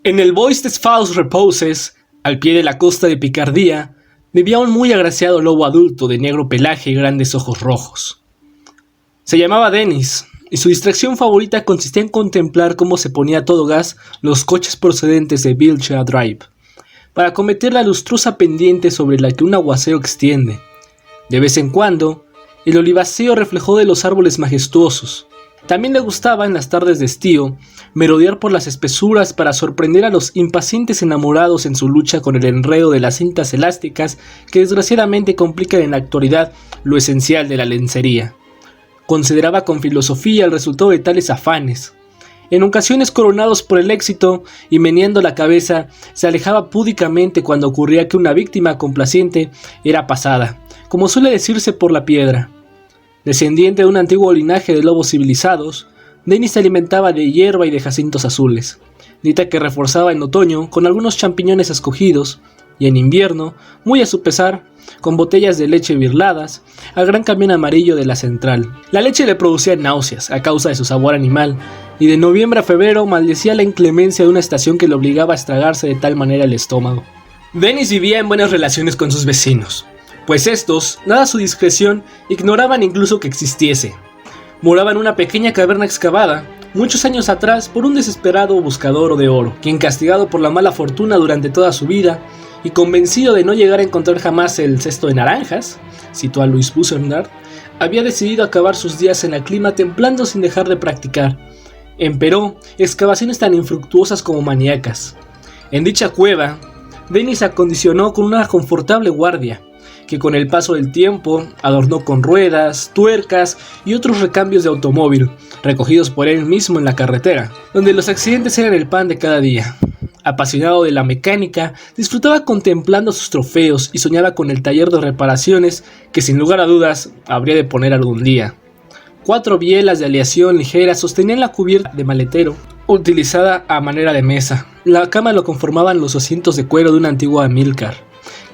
En el Bois des Faux Reposes, al pie de la costa de Picardía, vivía un muy agraciado lobo adulto de negro pelaje y grandes ojos rojos. Se llamaba Denis, y su distracción favorita consistía en contemplar cómo se ponía a todo gas los coches procedentes de Wiltshire Drive, para acometer la lustrosa pendiente sobre la que un aguacero extiende. De vez en cuando, el oliváceo reflejó de los árboles majestuosos. También le gustaba, en las tardes de estío, merodear por las espesuras para sorprender a los impacientes enamorados en su lucha con el enredo de las cintas elásticas que desgraciadamente complican en la actualidad lo esencial de la lencería. Consideraba con filosofía el resultado de tales afanes. En ocasiones, coronados por el éxito y meneando la cabeza, se alejaba púdicamente cuando ocurría que una víctima complaciente era pasada, como suele decirse, por la piedra. Descendiente de un antiguo linaje de lobos civilizados, Denis se alimentaba de hierba y de jacintos azules, dieta que reforzaba en otoño con algunos champiñones escogidos, y en invierno, muy a su pesar, con botellas de leche birladas, al gran camión amarillo de la central. La leche le producía náuseas a causa de su sabor animal, y de noviembre a febrero maldecía la inclemencia de una estación que le obligaba a estragarse de tal manera el estómago. Denis vivía en buenas relaciones con sus vecinos, pues estos, dada su discreción, ignoraban incluso que existiese. Moraba en una pequeña caverna excavada, muchos años atrás, por un desesperado buscador de oro, quien, castigado por la mala fortuna durante toda su vida, y convencido de no llegar a encontrar jamás el cesto de naranjas, citó a Louis Bussernard, había decidido acabar sus días en la clima templando sin dejar de practicar, empero, excavaciones tan infructuosas como maníacas. En dicha cueva, Denis se acondicionó con una confortable guardia, que con el paso del tiempo adornó con ruedas, tuercas y otros recambios de automóvil, recogidos por él mismo en la carretera, donde los accidentes eran el pan de cada día. Apasionado de la mecánica, disfrutaba contemplando sus trofeos y soñaba con el taller de reparaciones que sin lugar a dudas habría de poner algún día. 4 bielas de aleación ligera sostenían la cubierta de maletero, utilizada a manera de mesa. La cama lo conformaban los asientos de cuero de una antigua Amilcar,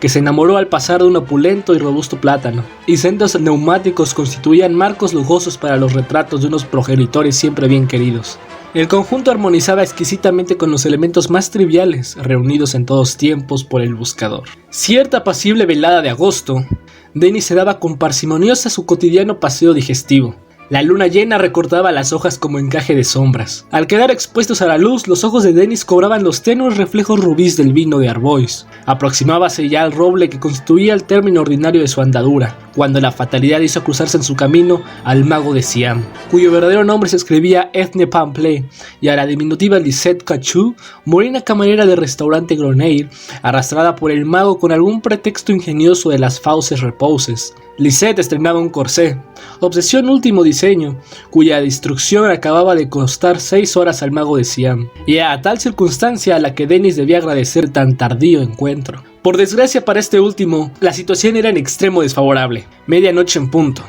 que se enamoró al pasar de un opulento y robusto plátano, y sendos neumáticos constituían marcos lujosos para los retratos de unos progenitores siempre bien queridos. El conjunto armonizaba exquisitamente con los elementos más triviales, reunidos en todos tiempos por el buscador. Cierta apacible velada de agosto, Denis se daba con parsimoniosa su cotidiano paseo digestivo. La luna llena recortaba las hojas como encaje de sombras. Al quedar expuestos a la luz, los ojos de Denis cobraban los tenues reflejos rubíes del vino de Arbois. Aproximábase ya al roble que constituía el término ordinario de su andadura, cuando la fatalidad hizo cruzarse en su camino al mago de Siam, cuyo verdadero nombre se escribía Ethne Pamplé, y a la diminutiva Lisette Cachou, morena camarera de restaurante Groneille, arrastrada por el mago con algún pretexto ingenioso de las Fauces Reposes. Lisette estrenaba un corsé, obsesión último diseño, cuya destrucción acababa de costar 6 horas al mago de Siam, y a tal circunstancia a la que Denis debía agradecer tan tardío encuentro. Por desgracia para este último, la situación era en extremo desfavorable. Medianoche en punto.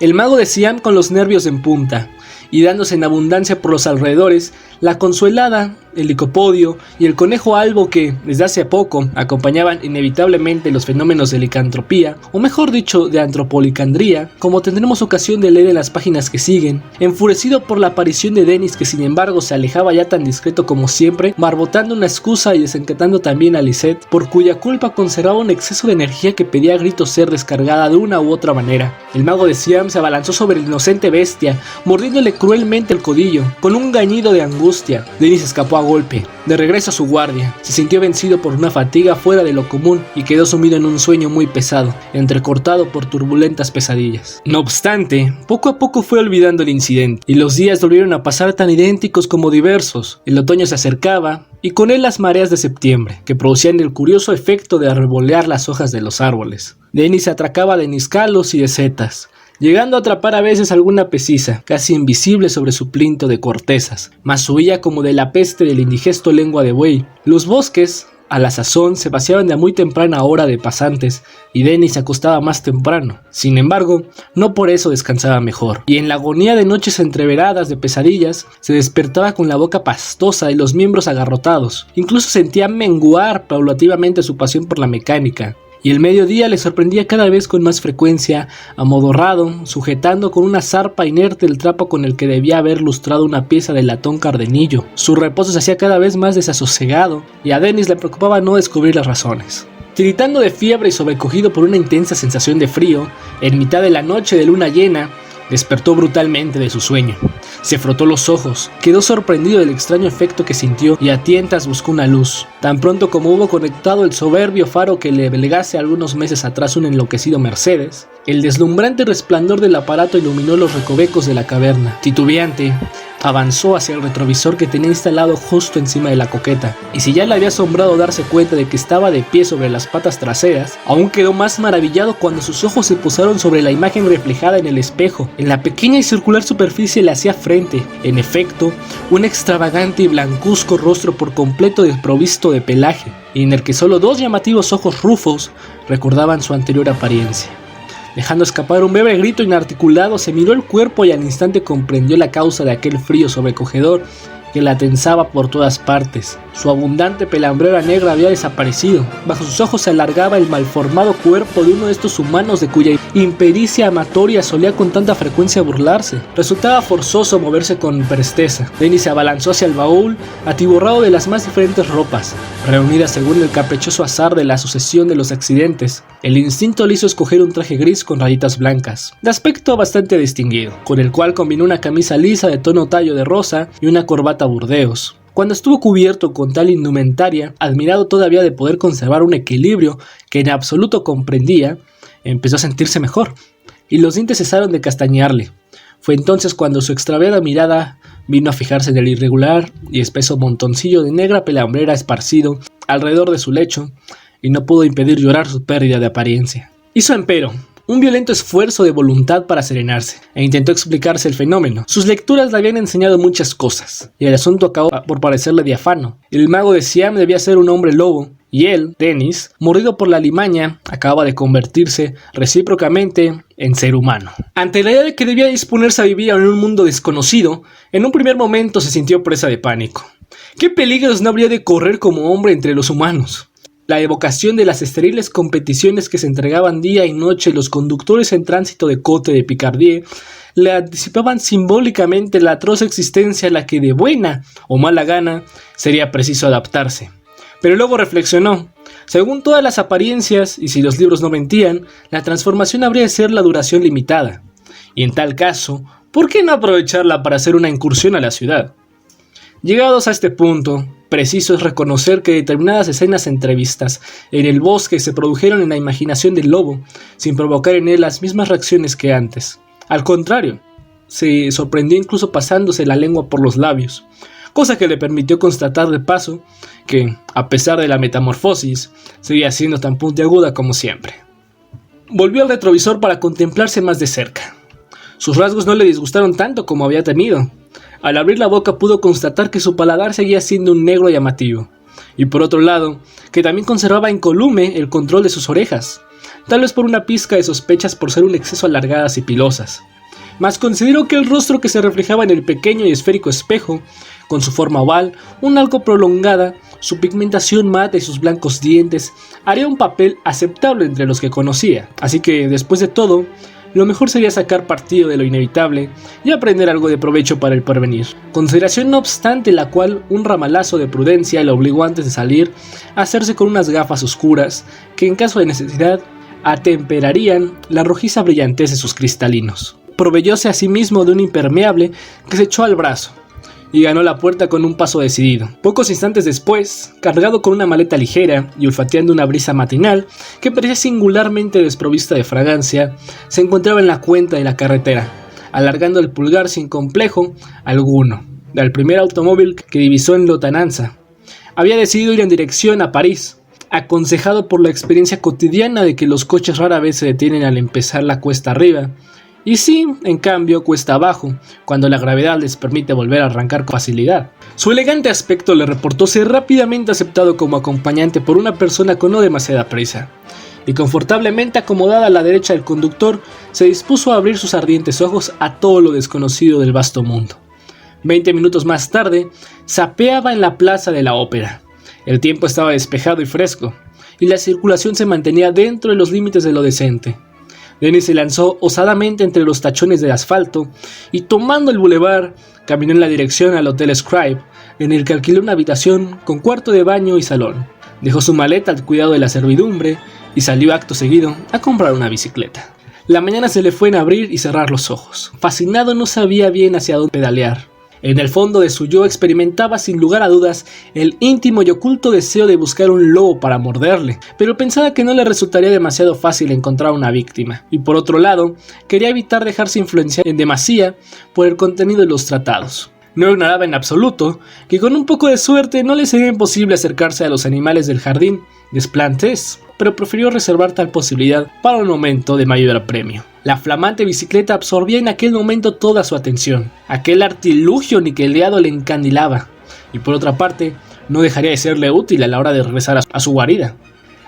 El mago de Siam con los nervios en punta, y dándose en abundancia por los alrededores, la consuelada, el licopodio y el conejo albo que, desde hace poco, acompañaban inevitablemente los fenómenos de licantropía, o mejor dicho, de antropolicandría, como tendremos ocasión de leer en las páginas que siguen, enfurecido por la aparición de Denis, que sin embargo se alejaba ya tan discreto como siempre, barbotando una excusa y desencantando también a Lisette, por cuya culpa conservaba un exceso de energía que pedía a gritos ser descargada de una u otra manera. El mago de Siam se abalanzó sobre el inocente bestia, mordiéndole cruelmente el codillo. Con un gañido de angustia, Denis escapó a golpe. De regreso a su guardia, se sintió vencido por una fatiga fuera de lo común y quedó sumido en un sueño muy pesado, entrecortado por turbulentas pesadillas. No obstante, poco a poco fue olvidando el incidente, y los días volvieron a pasar tan idénticos como diversos. El otoño se acercaba, y con él las mareas de septiembre, que producían el curioso efecto de arrebolear las hojas de los árboles. Denis se atracaba de niscalos y de setas, llegando a atrapar a veces alguna pecisa, casi invisible sobre su plinto de cortezas, mas huía como de la peste del indigesto lengua de buey. Los bosques, a la sazón, se vaciaban de a muy temprana hora de pasantes, y Denis se acostaba más temprano. Sin embargo, no por eso descansaba mejor, y en la agonía de noches entreveradas de pesadillas, se despertaba con la boca pastosa y los miembros agarrotados. Incluso sentía menguar paulativamente su pasión por la mecánica. y el mediodía le sorprendía cada vez con más frecuencia, amodorrado, sujetando con una zarpa inerte el trapo con el que debía haber lustrado una pieza de latón cardenillo. Su reposo se hacía cada vez más desasosegado, y a Dennis le preocupaba no descubrir las razones. Tiritando de fiebre y sobrecogido por una intensa sensación de frío, en mitad de la noche de luna llena, despertó brutalmente de su sueño. Se frotó los ojos, quedó sorprendido del extraño efecto que sintió y a tientas buscó una luz. Tan pronto como hubo conectado el soberbio faro que le legase algunos meses atrás un enloquecido Mercedes, el deslumbrante resplandor del aparato iluminó los recovecos de la caverna. Titubeante, avanzó hacia el retrovisor que tenía instalado justo encima de la coqueta, y si ya le había asombrado darse cuenta de que estaba de pie sobre las patas traseras, aún quedó más maravillado cuando sus ojos se posaron sobre la imagen reflejada en el espejo. En la pequeña y circular superficie le hacía frente, en efecto, un extravagante y blancuzco rostro por completo desprovisto de pelaje, y en el que solo dos llamativos ojos rufos recordaban su anterior apariencia. Dejando escapar un breve grito inarticulado, se miró el cuerpo y al instante comprendió la causa de aquel frío sobrecogedor que la tensaba por todas partes. Su abundante pelambrera negra había desaparecido. Bajo sus ojos se alargaba el malformado cuerpo de uno de estos humanos de cuya impericia amatoria solía con tanta frecuencia burlarse. Resultaba forzoso moverse con presteza. Dennis se abalanzó hacia el baúl, atiborrado de las más diferentes ropas, reunidas según el caprichoso azar de la sucesión de los accidentes. El instinto le hizo escoger un traje gris con rayitas blancas, de aspecto bastante distinguido, con el cual combinó una camisa lisa de tono tallo de rosa y una corbata burdeos. Cuando estuvo cubierto con tal indumentaria, admirado todavía de poder conservar un equilibrio que en absoluto comprendía, empezó a sentirse mejor, y los dientes cesaron de castañearle. Fue entonces cuando su extraviada mirada vino a fijarse en el irregular y espeso montoncillo de negra pelambrera esparcido alrededor de su lecho, y no pudo impedir llorar su pérdida de apariencia. Hizo, empero, un violento esfuerzo de voluntad para serenarse, e intentó explicarse el fenómeno. Sus lecturas le habían enseñado muchas cosas, y el asunto acabó por parecerle diáfano. El mago de Siam debía ser un hombre lobo, y él, Dennis, mordido por la limaña, acababa de convertirse recíprocamente en ser humano. Ante la idea de que debía disponerse a vivir en un mundo desconocido, en un primer momento se sintió presa de pánico. ¿Qué peligros no habría de correr como hombre entre los humanos? La evocación de las esteriles competiciones que se entregaban día y noche los conductores en tránsito de Côte de Picardie le anticipaban simbólicamente la atroz existencia a la que de buena o mala gana sería preciso adaptarse. Pero luego reflexionó. Según todas las apariencias, y si los libros no mentían, la transformación habría de ser la duración limitada. Y en tal caso, ¿por qué no aprovecharla para hacer una incursión a la ciudad? Llegados a este punto, preciso es reconocer que determinadas escenas entrevistas en el bosque se produjeron en la imaginación del lobo, sin provocar en él las mismas reacciones que antes. Al contrario, se sorprendió incluso pasándose la lengua por los labios, cosa que le permitió constatar de paso que, a pesar de la metamorfosis, seguía siendo tan puntiaguda como siempre. Volvió al retrovisor para contemplarse más de cerca. Sus rasgos no le disgustaron tanto como había temido. Al abrir la boca pudo constatar que su paladar seguía siendo un negro llamativo, y por otro lado, que también conservaba incolume el control de sus orejas, tal vez por una pizca de sospechas por ser un exceso alargadas y pilosas. Mas consideró que el rostro que se reflejaba en el pequeño y esférico espejo, con su forma oval, un algo prolongada, su pigmentación mate y sus blancos dientes, haría un papel aceptable entre los que conocía, así que, después de todo, lo mejor sería sacar partido de lo inevitable y aprender algo de provecho para el porvenir. Consideración no obstante la cual un ramalazo de prudencia le obligó antes de salir a hacerse con unas gafas oscuras que en caso de necesidad atemperarían la rojiza brillantez de sus cristalinos. Proveyóse a sí mismo de un impermeable que se echó al brazo y ganó la puerta con un paso decidido. Pocos instantes después, cargado con una maleta ligera y olfateando una brisa matinal que parecía singularmente desprovista de fragancia, se encontraba en la cuenta de la carretera, alargando el pulgar sin complejo alguno del primer automóvil que divisó en lontananza. Había decidido ir en dirección a París, aconsejado por la experiencia cotidiana de que los coches rara vez se detienen al empezar la cuesta arriba, y sí, en cambio, cuesta abajo, cuando la gravedad les permite volver a arrancar con facilidad. Su elegante aspecto le reportó ser rápidamente aceptado como acompañante por una persona con no demasiada prisa, y confortablemente acomodada a la derecha del conductor, se dispuso a abrir sus ardientes ojos a todo lo desconocido del vasto mundo. 20 minutos más tarde, zapeaba en la plaza de la ópera. El tiempo estaba despejado y fresco, y la circulación se mantenía dentro de los límites de lo decente. Dennis se lanzó osadamente entre los tachones de asfalto y, tomando el bulevar, caminó en la dirección al Hotel Scribe, en el que alquiló una habitación con cuarto de baño y salón. Dejó su maleta al cuidado de la servidumbre y salió acto seguido a comprar una bicicleta. La mañana se le fue en abrir y cerrar los ojos. Fascinado, no sabía bien hacia dónde pedalear. En el fondo de su yo experimentaba sin lugar a dudas el íntimo y oculto deseo de buscar un lobo para morderle, pero pensaba que no le resultaría demasiado fácil encontrar una víctima, y por otro lado, quería evitar dejarse influenciar en demasía por el contenido de los tratados. No ignoraba en absoluto que con un poco de suerte no le sería imposible acercarse a los animales del jardín des Plantes, pero prefirió reservar tal posibilidad para un momento de mayor apremio. La flamante bicicleta absorbía en aquel momento toda su atención. Aquel artilugio niqueleado le encandilaba, y por otra parte, no dejaría de serle útil a la hora de regresar a su guarida.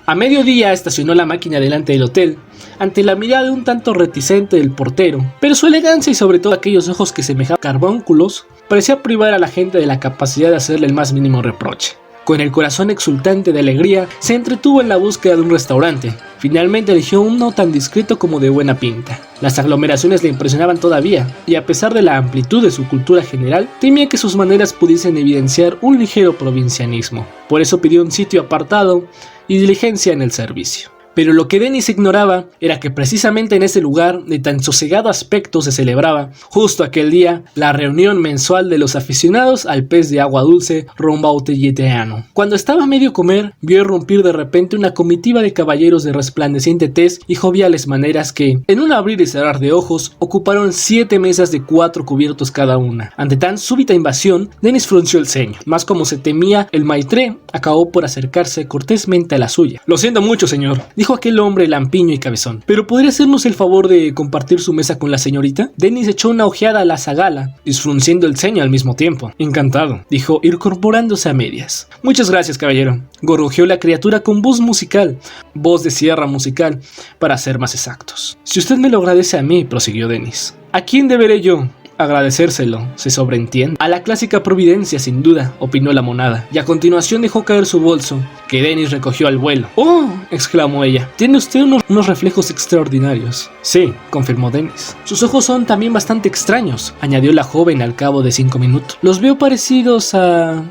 A mediodía estacionó la máquina delante del hotel, ante la mirada de un tanto reticente del portero, pero su elegancia y sobre todo aquellos ojos que semejaban carbúnculos parecía privar a la gente de la capacidad de hacerle el más mínimo reproche. Con el corazón exultante de alegría, se entretuvo en la búsqueda de un restaurante. Finalmente eligió uno tan discreto como de buena pinta. Las aglomeraciones le impresionaban todavía, y a pesar de la amplitud de su cultura general, temía que sus maneras pudiesen evidenciar un ligero provincianismo. Por eso pidió un sitio apartado y diligencia en el servicio. Pero lo que Dennis ignoraba era que precisamente en ese lugar de tan sosegado aspecto se celebraba, justo aquel día, la reunión mensual de los aficionados al pez de agua dulce rombautelletteano. Cuando estaba a medio comer, vio irrumpir de repente una comitiva de caballeros de resplandeciente tez y joviales maneras que, en un abrir y cerrar de ojos, ocuparon 7 mesas de 4 cubiertos cada una. Ante tan súbita invasión, Dennis frunció el ceño, más como se temía, el maitré acabó por acercarse cortésmente a la suya. «Lo siento mucho, señor», dijo aquel hombre lampiño y cabezón, «¿pero podría hacernos el favor de compartir su mesa con la señorita?» Dennis echó una ojeada a la zagala, disfrunciendo el ceño al mismo tiempo. «Encantado», dijo, incorporándose a medias. «Muchas gracias, caballero», gorgojeó la criatura con voz musical, voz de sierra musical, para ser más exactos. «Si usted me lo agradece a mí», prosiguió Dennis, «¿a quién deberé yo agradecérselo? Se sobreentiende». «A la clásica providencia, sin duda», opinó la monada, y a continuación dejó caer su bolso, que Dennis recogió al vuelo. «¡Oh!», exclamó ella, «tiene usted unos reflejos extraordinarios». «Sí», confirmó Dennis. «Sus ojos son también bastante extraños», añadió la joven al cabo de 5 minutos. «Los veo parecidos a...»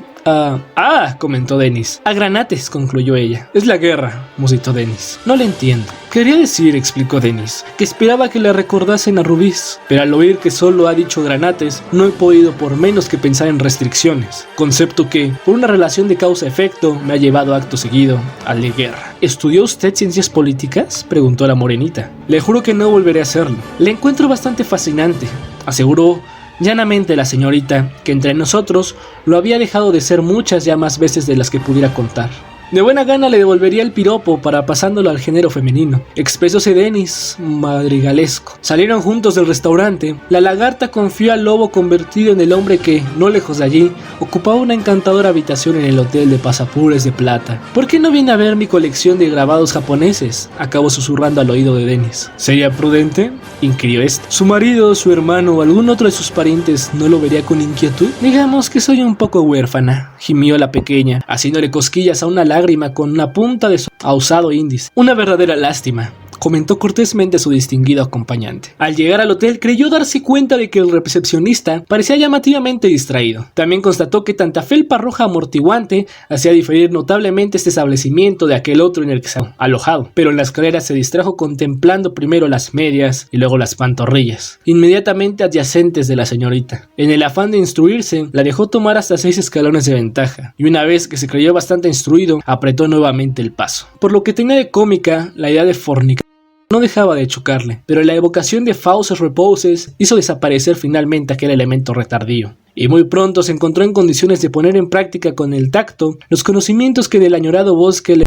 comentó Dennis. «A granates», concluyó ella. «Es la guerra», musitó Dennis. «No le entiendo». «Quería decir», explicó Dennis, «que esperaba que le recordasen a rubíes, pero al oír que solo ha dicho granates, no he podido por menos que pensar en restricciones, concepto que, por una relación de causa-efecto, me ha llevado acto seguido a la guerra». «¿Estudió usted ciencias políticas?», preguntó la morenita. «Le juro que no volveré a hacerlo. Le encuentro bastante fascinante», aseguró llanamente la señorita, que entre nosotros lo había dejado de ser muchas ya más veces de las que pudiera contar. De buena gana le devolvería el piropo para pasándolo al género femenino, expresóse Dennis madrigalesco. Salieron juntos del restaurante. La lagarta confió al lobo convertido en el hombre que, no lejos de allí, ocupaba una encantadora habitación en el hotel de pasapures de plata. «¿Por qué no viene a ver mi colección de grabados japoneses?», acabó susurrando al oído de Dennis. «¿Sería prudente?», inquirió este. «¿Su marido, su hermano o algún otro de sus parientes no lo vería con inquietud?» «Digamos que soy un poco huérfana», gimió la pequeña, haciéndole cosquillas a una lágrima con una punta de su ahusado índice. «Una verdadera lástima», comentó cortésmente su distinguido acompañante. Al llegar al hotel creyó darse cuenta de que el recepcionista parecía llamativamente distraído. También constató que tanta felpa roja amortiguante hacía diferir notablemente este establecimiento de aquel otro en el que se había alojado, pero en la escalera se distrajo contemplando primero las medias y luego las pantorrillas, inmediatamente adyacentes de la señorita. En el afán de instruirse, la dejó tomar hasta 6 escalones de ventaja, y una vez que se creyó bastante instruido, apretó nuevamente el paso. Por lo que tenía de cómica la idea de fornicar no dejaba de chocarle, pero la evocación de fauces reposes hizo desaparecer finalmente aquel elemento retardío, y muy pronto se encontró en condiciones de poner en práctica con el tacto los conocimientos que del añorado bosque le...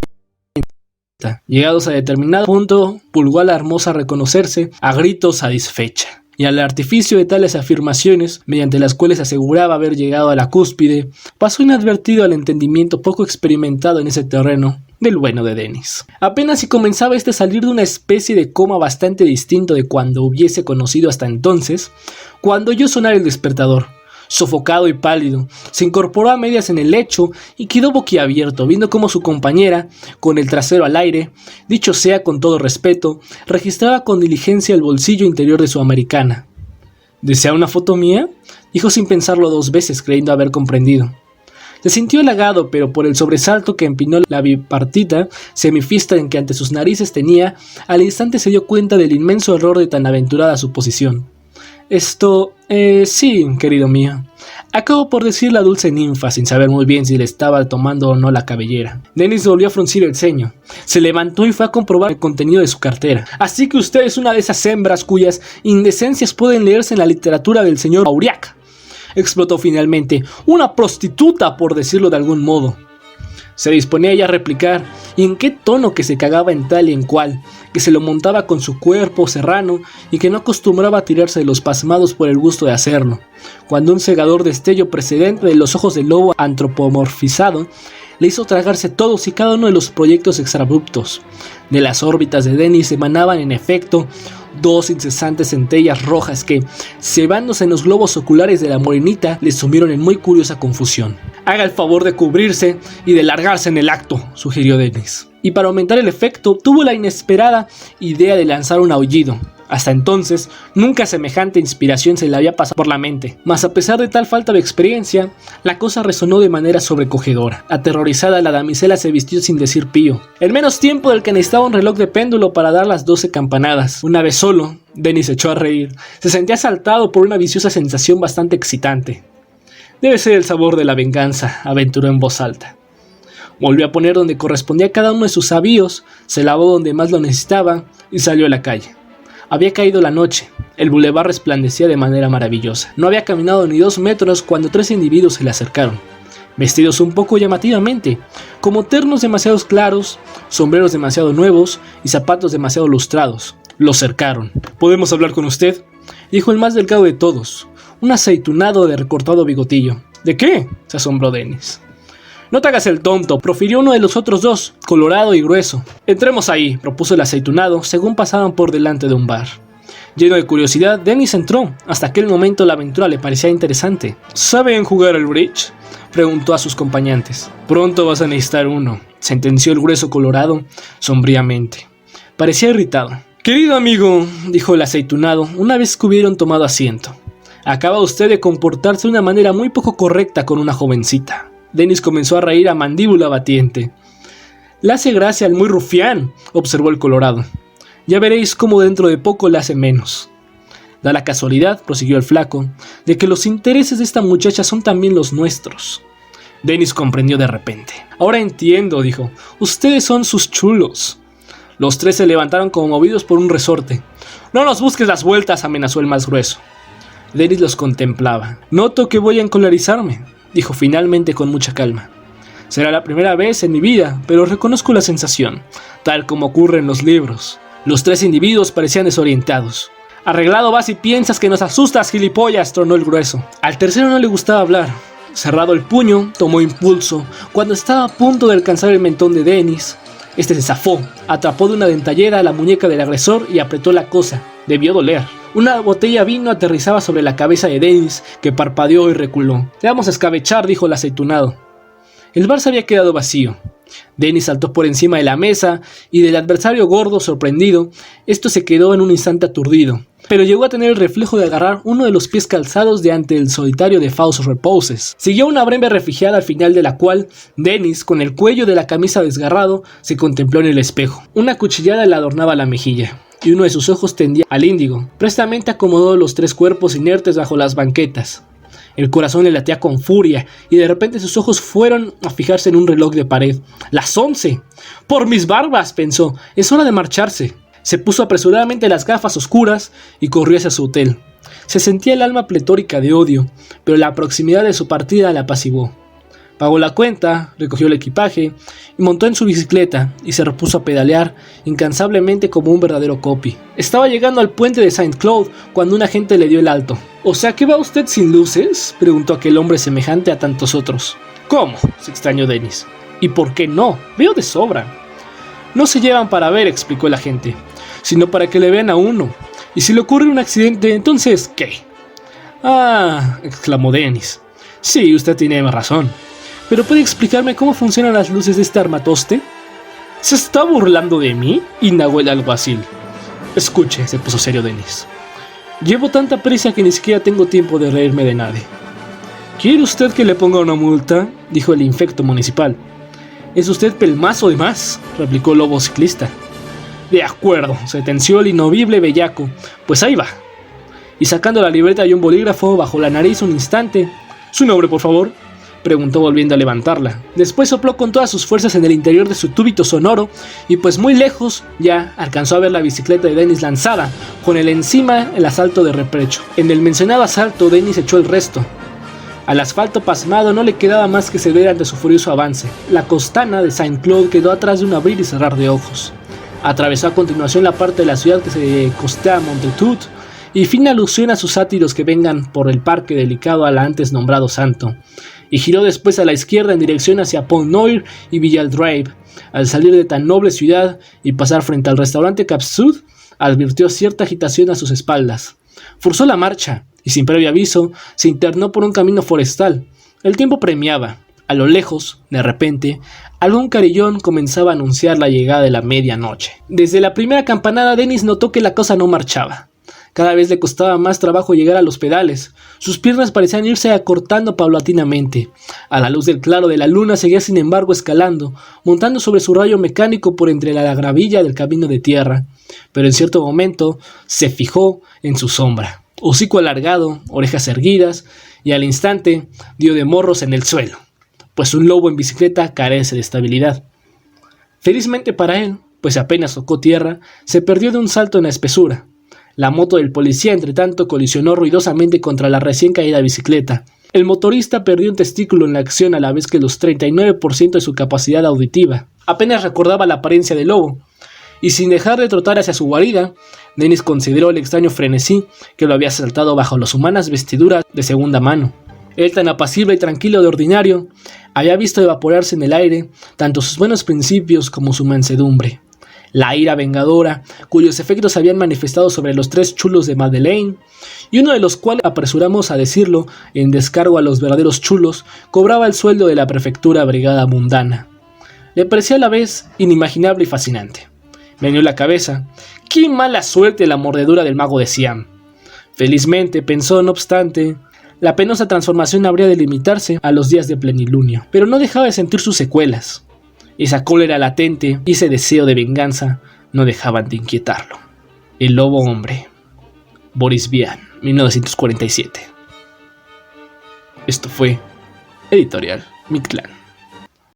Llegados a determinado punto, pulgó a la hermosa reconocerse a gritos satisfecha, y al artificio de tales afirmaciones, mediante las cuales aseguraba haber llegado a la cúspide, pasó inadvertido al entendimiento poco experimentado en ese terreno del bueno de Dennis. Apenas si comenzaba a salir de una especie de coma bastante distinto de cuando hubiese conocido hasta entonces, cuando oyó sonar el despertador. Sofocado y pálido, se incorporó a medias en el lecho y quedó boquiabierto, viendo cómo su compañera, con el trasero al aire, dicho sea con todo respeto, registraba con diligencia el bolsillo interior de su americana. ¿Desea una foto mía?, dijo sin pensarlo 2 veces, creyendo haber comprendido. Se sintió halagado, pero por el sobresalto que empinó la bipartita semifista en que ante sus narices tenía, al instante se dio cuenta del inmenso error de tan aventurada suposición. Sí, querido mío. Acabo por decir la dulce ninfa, sin saber muy bien si le estaba tomando o no la cabellera. Dennis volvió a fruncir el ceño. Se levantó y fue a comprobar el contenido de su cartera. Así que usted es una de esas hembras cuyas indecencias pueden leerse en la literatura del señor Aurillac, explotó finalmente. Una prostituta, por decirlo de algún modo. Se disponía ella a replicar, y en qué tono que se cagaba en tal y en cual, que se lo montaba con su cuerpo serrano y que no acostumbraba a tirarse de los pasmados por el gusto de hacerlo, cuando un cegador destello precedente de los ojos del lobo antropomorfizado le hizo tragarse todos y cada uno de los proyectos extrabruptos. De las órbitas de Dennis emanaban en efecto 2 incesantes centellas rojas que, cebándose en los globos oculares de la morenita, le sumieron en muy curiosa confusión. Haga el favor de cubrirse y de largarse en el acto, sugirió Dennis. Y para aumentar el efecto, tuvo la inesperada idea de lanzar un aullido. Hasta entonces, nunca semejante inspiración se le había pasado por la mente, mas a pesar de tal falta de experiencia, la cosa resonó de manera sobrecogedora. Aterrorizada, la damisela se vistió sin decir pío, en menos tiempo del que necesitaba un reloj de péndulo para dar las 12 campanadas. Una vez solo, Dennis se echó a reír. Se sentía asaltado por una viciosa sensación bastante excitante. Debe ser el sabor de la venganza, aventuró en voz alta. Volvió a poner donde correspondía cada uno de sus avíos, se lavó donde más lo necesitaba y salió a la calle. Había caído la noche, el bulevar resplandecía de manera maravillosa. No había caminado ni 2 metros cuando 3 individuos se le acercaron, vestidos un poco llamativamente, como ternos demasiado claros, sombreros demasiado nuevos y zapatos demasiado lustrados. Lo cercaron. ¿Podemos hablar con usted?, dijo el más delgado de todos, un aceitunado de recortado bigotillo. ¿De qué?, se asombró Dennis. No te hagas el tonto, profirió uno de los otros 2, colorado y grueso. Entremos ahí, propuso el aceitunado, según pasaban por delante de un bar. Lleno de curiosidad, Dennis entró. Hasta aquel momento la aventura le parecía interesante. ¿Saben jugar al bridge?, preguntó a sus acompañantes. Pronto vas a necesitar uno, sentenció el grueso colorado, sombríamente. Parecía irritado. Querido amigo, dijo el aceitunado, una vez que hubieron tomado asiento. Acaba usted de comportarse de una manera muy poco correcta con una jovencita. Dennis comenzó a reír a mandíbula batiente. Le hace gracia al muy rufián, observó el colorado. Ya veréis cómo dentro de poco le hace menos. Da la casualidad, prosiguió el flaco, de que los intereses de esta muchacha son también los nuestros. Dennis comprendió de repente. Ahora entiendo, dijo. Ustedes son sus chulos. Los 3 se levantaron como movidos por un resorte. No nos busques las vueltas, amenazó el más grueso. Dennis los contemplaba. Noto que voy a encolarizarme, dijo finalmente con mucha calma. Será la primera vez en mi vida, pero reconozco la sensación, tal como ocurre en los libros. Los 3 individuos parecían desorientados. Arreglado vas y piensas que nos asustas, gilipollas, tronó el grueso. Al tercero no le gustaba hablar. Cerrado el puño, tomó impulso. Cuando estaba a punto de alcanzar el mentón de Dennis, este se zafó, atrapó de una dentellera a la muñeca del agresor y apretó la cosa. Debió doler. Una botella de vino aterrizaba sobre la cabeza de Dennis, que parpadeó y reculó. «Le vamos a escabechar», dijo el aceitunado. El bar se había quedado vacío. Dennis saltó por encima de la mesa y del adversario gordo sorprendido, esto se quedó en un instante aturdido, pero llegó a tener el reflejo de agarrar uno de los pies calzados de ante el solitario de False Reposes. Siguió una breve refugiada al final de la cual Dennis, con el cuello de la camisa desgarrado, se contempló en el espejo. Una cuchillada le adornaba la mejilla y uno de sus ojos tendía al índigo. Prestamente acomodó los 3 cuerpos inertes bajo las banquetas. El corazón le latía con furia y de repente sus ojos fueron a fijarse en un reloj de pared. ¡Las 11! ¡Por mis barbas!, pensó. Es hora de marcharse. Se puso apresuradamente las gafas oscuras y corrió hacia su hotel. Se sentía el alma pletórica de odio, pero la proximidad de su partida la apaciguó. Pagó la cuenta, recogió el equipaje y montó en su bicicleta y se repuso a pedalear incansablemente como un verdadero copy. Estaba llegando al puente de Saint-Cloud cuando un agente le dio el alto. «¿O sea que va usted sin luces?», preguntó aquel hombre semejante a tantos otros. «¿Cómo?», se extrañó Dennis. «¿Y por qué no? Veo de sobra». «No se llevan para ver», explicó el agente, «sino para que le vean a uno. Y si le ocurre un accidente, entonces, ¿qué?». Ah, exclamó Denis. Sí, usted tiene razón. ¿Pero puede explicarme cómo funcionan las luces de este armatoste? ¿Se está burlando de mí?, indagó el alguacil. Escuche, se puso serio Denis. Llevo tanta prisa que ni siquiera tengo tiempo de reírme de nadie. ¿Quiere usted que le ponga una multa?, dijo el infecto municipal. Es usted pelmazo de más, replicó el lobo ciclista. De acuerdo, sentenció el inmovible bellaco. Pues ahí va. Y sacando la libreta y un bolígrafo bajo la nariz un instante. ¿Su nombre, por favor?, preguntó volviendo a levantarla. Después sopló con todas sus fuerzas en el interior de su túbito sonoro y pues muy lejos ya alcanzó a ver la bicicleta de Denis lanzada, con el encima el asalto de reprecho. En el mencionado asalto Denis echó el resto. Al asfalto pasmado no le quedaba más que ceder ante su furioso avance. La costana de Saint-Cloud quedó atrás de un abrir y cerrar de ojos. Atravesó a continuación la parte de la ciudad que se costea a Montetud, y fin alusión a sus sátiros que vengan por el parque dedicado al antes nombrado santo, y giró después a la izquierda en dirección hacia Pont-Noir y Villadrive. Al salir de tan noble ciudad y pasar frente al restaurante Cap-Sud, advirtió cierta agitación a sus espaldas. Forzó la marcha y sin previo aviso se internó por un camino forestal. El tiempo premiaba. A lo lejos, de repente, algún carillón comenzaba a anunciar la llegada de la medianoche. Desde la primera campanada Denis notó que la cosa no marchaba. Cada vez le costaba más trabajo llegar a los pedales. Sus piernas parecían irse acortando paulatinamente. A la luz del claro de la luna seguía sin embargo escalando, montando sobre su rayo mecánico por entre la gravilla del camino de tierra. Pero en cierto momento se fijó en su sombra. Hocico alargado, orejas erguidas, y al instante dio de morros en el suelo, pues un lobo en bicicleta carece de estabilidad. Felizmente para él, pues apenas tocó tierra, se perdió de un salto en la espesura. La moto del policía, entretanto, colisionó ruidosamente contra la recién caída bicicleta. El motorista perdió un testículo en la acción a la vez que los 39% de su capacidad auditiva. Apenas recordaba la apariencia del lobo, y sin dejar de trotar hacia su guarida, Denis consideró el extraño frenesí que lo había asaltado bajo las humanas vestiduras de segunda mano. Él, tan apacible y tranquilo de ordinario, había visto evaporarse en el aire tanto sus buenos principios como su mansedumbre. La ira vengadora, cuyos efectos se habían manifestado sobre los 3 chulos de Madeleine, y uno de los cuales, apresuramos a decirlo, en descargo a los verdaderos chulos, cobraba el sueldo de la prefectura brigada mundana. Le parecía a la vez inimaginable y fascinante. Meneó la cabeza. ¡Qué mala suerte la mordedura del mago de Siam! Felizmente, pensó, no obstante, la penosa transformación habría de limitarse a los días de plenilunio, pero no dejaba de sentir sus secuelas. Esa cólera latente y ese deseo de venganza no dejaban de inquietarlo. El lobo hombre. Boris Vian, 1947. Esto fue Editorial Mictlán.